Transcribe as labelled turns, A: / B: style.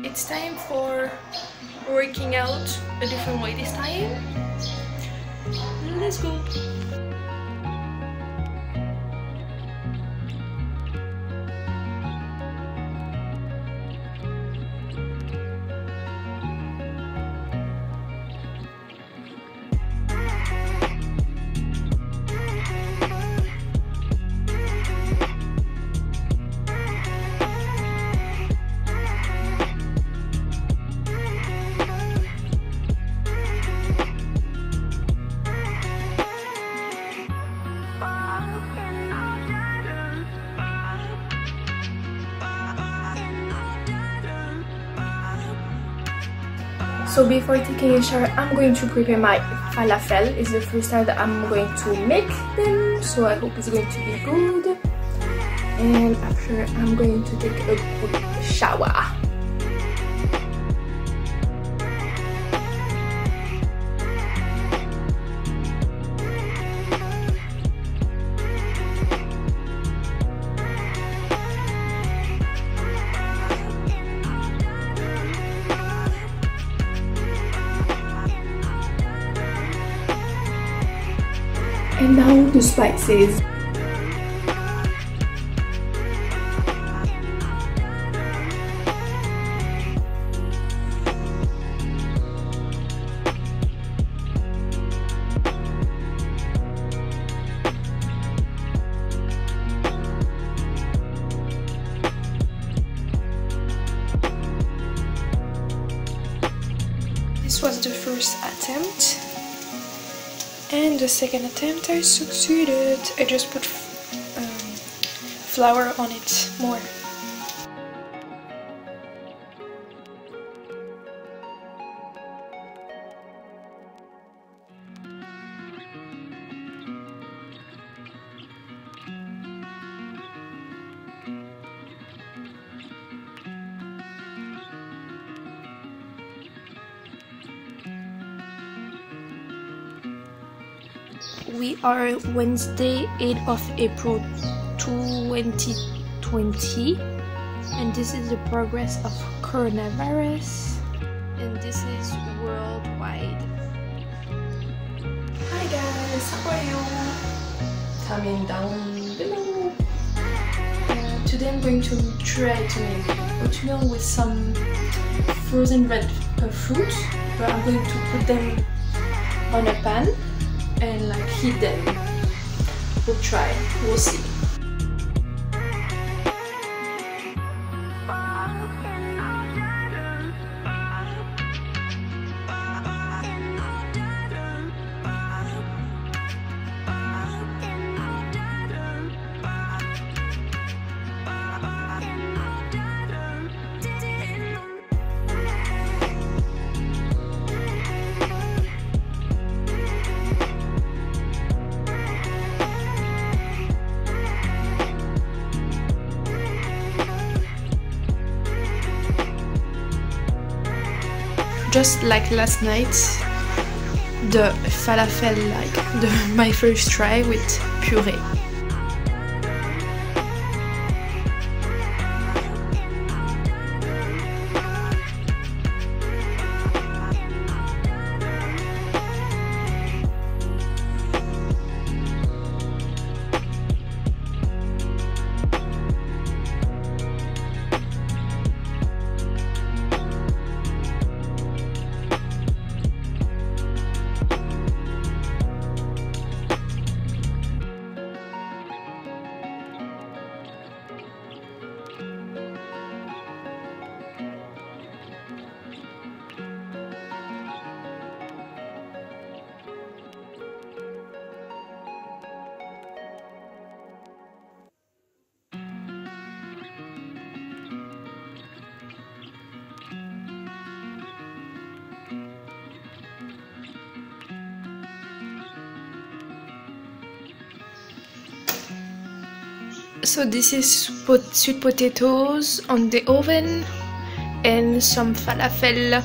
A: It's time for working out a different way this time. Let's go! So before taking a shower, I'm going to prepare my falafel. It's the first time that I'm going to make them, so I hope it's going to be good. And after, I'm going to take a good shower. And now the spices. This was the first attempt. And the second attempt I succeeded. I just put flour on it more. We are Wednesday, 8th of April 2020, and this is the progress of coronavirus, and this is worldwide. Hi guys, how are you? Comment down below. Today I'm going to try to make oatmeal with some frozen red fruit, but I'm going to put them on a pan and like heat them. We'll try, we'll see. Just like last night, the falafel, like my first try with puree. So this is sweet potatoes on the oven and some falafel